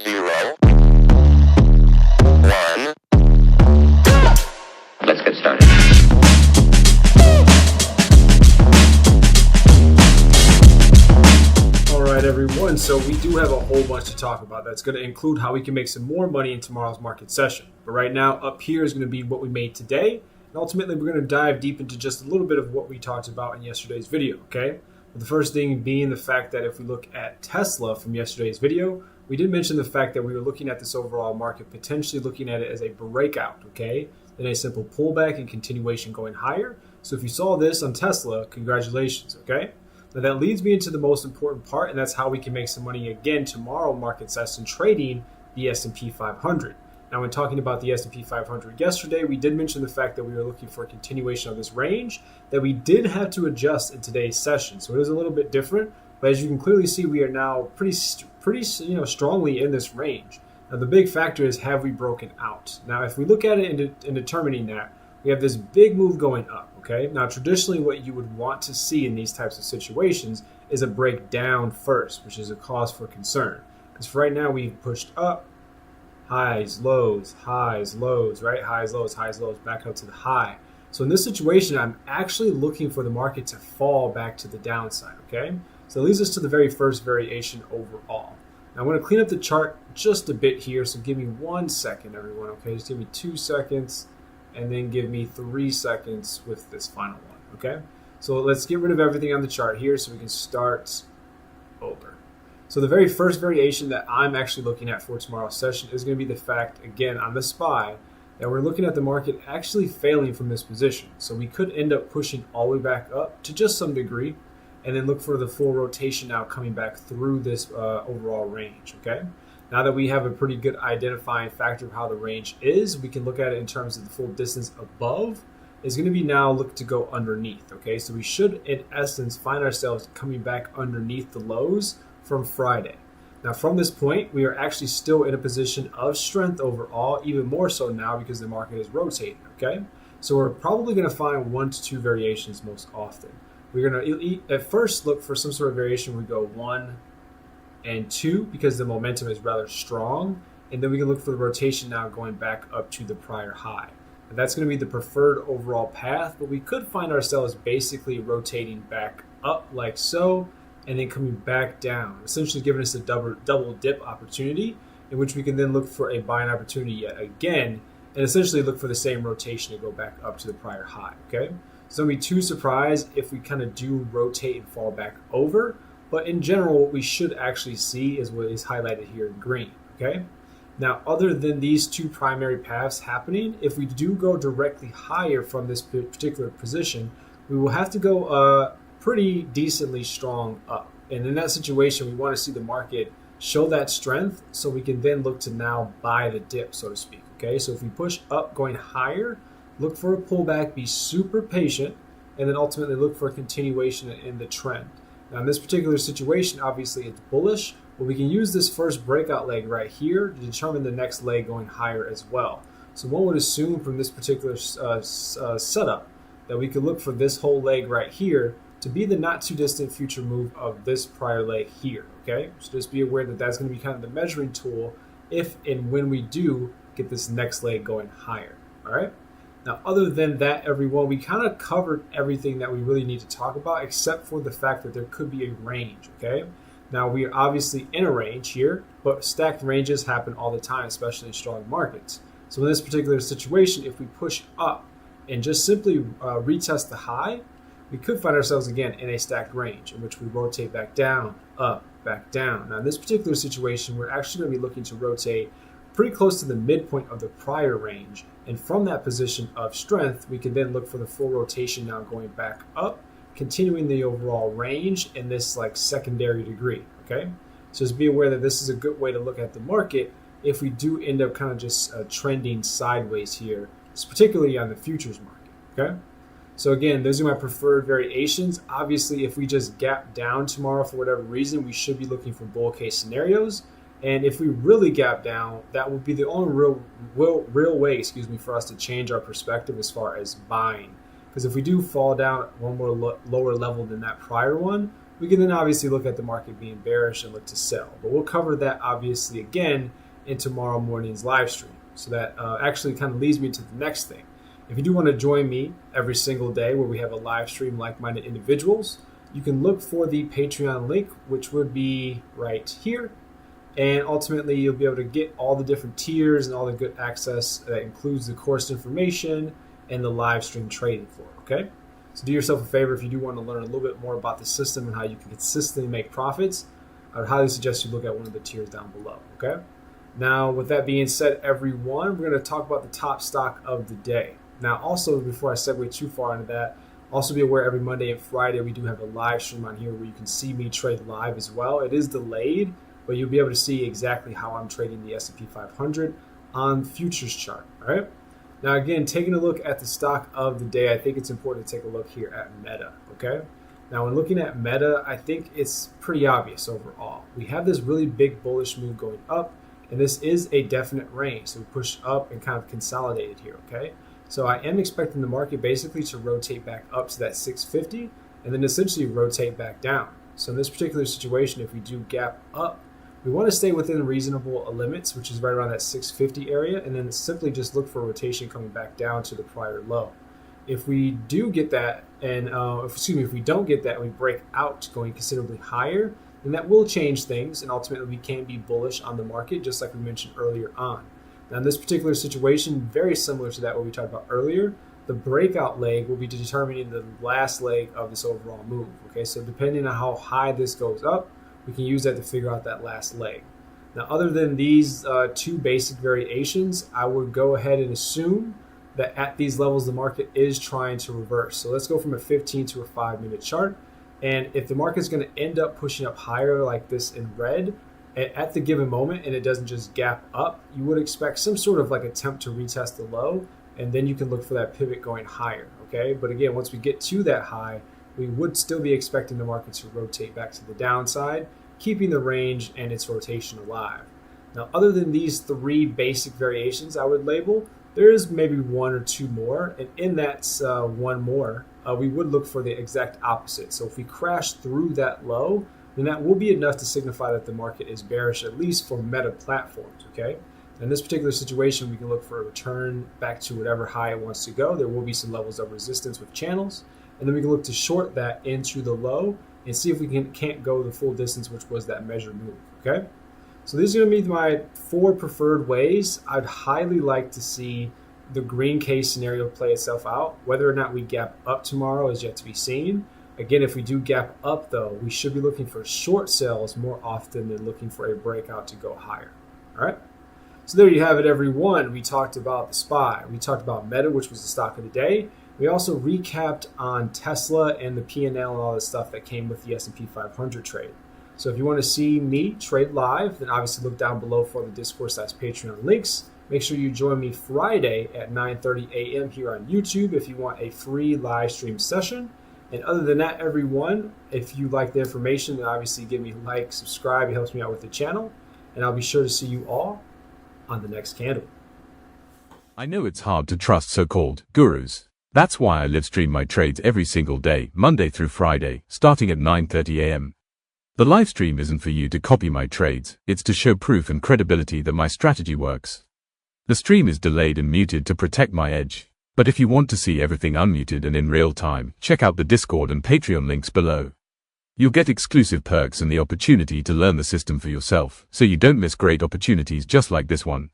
0, 1. Let's get started. All right, everyone. So we do have a whole bunch to talk about. That's going to include how we can make some more money in tomorrow's market session. But right now, up here is going to be what we made today. And ultimately, we're going to dive deep into just a little bit of what we talked about in yesterday's video, okay? But the first thing being the fact that if we look at Tesla from yesterday's video, we did mention the fact that we were looking at this overall market, potentially looking at it as a breakout, okay? Then a simple pullback and continuation going higher. So if you saw this on Tesla, congratulations, okay? Now that leads me into the most important part, and that's how we can make some money again tomorrow market session trading the S&P 500. Now, when talking about the S&P 500 yesterday, we did mention the fact that we were looking for a continuation of this range that we did have to adjust in today's session. So it is a little bit different, but as you can clearly see, we are now pretty strongly in this range. Now, the big factor is, have we broken out? Now, if we look at it in determining that, we have this big move going up, okay? Now, traditionally, what you would want to see in these types of situations is a breakdown first, which is a cause for concern. Because for right now, we've pushed up, highs, lows, right? Highs, lows, back up to the high. So in this situation, I'm actually looking for the market to fall back to the downside, okay? So it leads us to the very first variation overall. Now, I'm going to clean up the chart just a bit here, so give me 1 second, everyone, okay? Just give me 2 seconds, and then give me 3 seconds with this final one, okay? So let's get rid of everything on the chart here so we can start over. So the very first variation that I'm actually looking at for tomorrow's session is going to be the fact, again, on the SPY, that we're looking at the market actually failing from this position. So we could end up pushing all the way back up to just some degree, and then look for the full rotation now coming back through this overall range, okay? Now that we have a pretty good identifying factor of how the range is, we can look at it in terms of the full distance above is going to be now look to go underneath, okay? So we should, in essence, find ourselves coming back underneath the lows from Friday. Now, from this point, we are actually still in a position of strength overall, even more so now because the market is rotating, okay? So we're probably going to find 1 to 2 variations most often. We're going to at first look for some sort of variation. We go 1 and 2 because the momentum is rather strong. And then we can look for the rotation now going back up to the prior high. And that's going to be the preferred overall path, but we could find ourselves basically rotating back up like so, and then coming back down, essentially giving us a double dip opportunity in which we can then look for a buying opportunity yet again, and essentially look for the same rotation to go back up to the prior high, okay? So don't be too surprised if we kind of do rotate and fall back over, but in general, what we should actually see is what is highlighted here in green, okay? Now, other than these two primary paths happening, if we do go directly higher from this particular position, we will have to go pretty decently strong up. And in that situation, we want to see the market show that strength so we can then look to now buy the dip, so to speak, okay? So if we push up going higher, look for a pullback, be super patient, and then ultimately look for a continuation in the trend. Now, in this particular situation, obviously it's bullish, but we can use this first breakout leg right here to determine the next leg going higher as well. So one would assume from this particular setup that we could look for this whole leg right here to be the not too distant future move of this prior leg here, okay? So just be aware that that's going to be kind of the measuring tool if and when we do get this next leg going higher, all right? Now, other than that, everyone, we kind of covered everything that we really need to talk about except for the fact that there could be a range, okay? Now, we are obviously in a range here, but stacked ranges happen all the time, especially in strong markets. So in this particular situation, if we push up and just simply retest the high, we could find ourselves again in a stacked range in which we rotate back down, up, back down. Now, in this particular situation, we're actually going to be looking to rotate pretty close to the midpoint of the prior range. And from that position of strength, we can then look for the full rotation now going back up, continuing the overall range in this like secondary degree, okay? So just be aware that this is a good way to look at the market if we do end up kind of just trending sideways here, particularly on the futures market, okay? So again, those are my preferred variations. Obviously, if we just gap down tomorrow for whatever reason, we should be looking for bull case scenarios. And if we really gap down, that would be the only real way, for us to change our perspective as far as buying. Because if we do fall down at one more lower level than that prior one, we can then obviously look at the market being bearish and look to sell. But we'll cover that obviously again in tomorrow morning's live stream. So that actually kind of leads me to the next thing. If you do want to join me every single day where we have a live stream, like-minded individuals, you can look for the Patreon link, which would be right here. And ultimately, you'll be able to get all the different tiers and all the good access that includes the course information and the live stream trading floor, okay? So do yourself a favor if you do want to learn a little bit more about the system and how you can consistently make profits. I would highly suggest you look at one of the tiers down below, okay? Now, with that being said, everyone, we're going to talk about the top stock of the day. Now, also, before I segue too far into that, also be aware every Monday and Friday we do have a live stream on here where you can see me trade live as well. It is delayed, but you'll be able to see exactly how I'm trading the S&P 500 on futures chart, all right? Now, again, taking a look at the stock of the day, I think it's important to take a look here at Meta, okay? Now, when looking at Meta, I think it's pretty obvious overall. We have this really big bullish move going up, and this is a definite range. So we pushed up and kind of consolidated here, okay? So I am expecting the market basically to rotate back up to that 650 and then essentially rotate back down. So in this particular situation, if we do gap up, we want to stay within reasonable limits, which is right around that 650 area, and then simply just look for rotation coming back down to the prior low. If we do get that, and if we don't get that and we break out going considerably higher, then that will change things, and ultimately we can be bullish on the market, just like we mentioned earlier on. Now, in this particular situation, very similar to that what we talked about earlier, the breakout leg will be determining the last leg of this overall move. Okay, so depending on how high this goes up, we can use that to figure out that last leg. Now, other than these two basic variations, I would go ahead and assume that at these levels, the market is trying to reverse. So let's go from a 15 to a 5-minute chart. And if the market's going to end up pushing up higher like this in red at the given moment, and it doesn't just gap up, you would expect some sort of like attempt to retest the low, and then you can look for that pivot going higher, okay? But again, once we get to that high, we would still be expecting the market to rotate back to the downside, keeping the range and its rotation alive. Now, other than these three basic variations I would label, there is maybe one or two more, and in that one more, we would look for the exact opposite. So if we crash through that low, then that will be enough to signify that the market is bearish, at least for Meta platforms, okay? In this particular situation, we can look for a return back to whatever high it wants to go. There will be some levels of resistance with channels, and then we can look to short that into the low and see if we can't go the full distance, which was that measured move, okay? So these are going to be my 4 preferred ways. I'd highly like to see the green case scenario play itself out. Whether or not we gap up tomorrow is yet to be seen. Again, if we do gap up, though, we should be looking for short sales more often than looking for a breakout to go higher. All right? So there you have it, everyone. We talked about the SPY. We talked about Meta, which was the stock of the day. We also recapped on Tesla and the P&L and all the stuff that came with the S&P 500 trade. So if you want to see me trade live, then obviously look down below for the Discord/Patreon links. Make sure you join me Friday at 9:30 a.m. here on YouTube if you want a free live stream session. And other than that, everyone, if you like the information, then obviously give me a like, subscribe. It helps me out with the channel. And I'll be sure to see you all on the next candle. I know it's hard to trust so-called gurus. That's why I live stream my trades every single day, Monday through Friday, starting at 9:30 a.m. The live stream isn't for you to copy my trades, it's to show proof and credibility that my strategy works. The stream is delayed and muted to protect my edge. But if you want to see everything unmuted and in real time, check out the Discord and Patreon links below. You'll get exclusive perks and the opportunity to learn the system for yourself, so you don't miss great opportunities just like this one.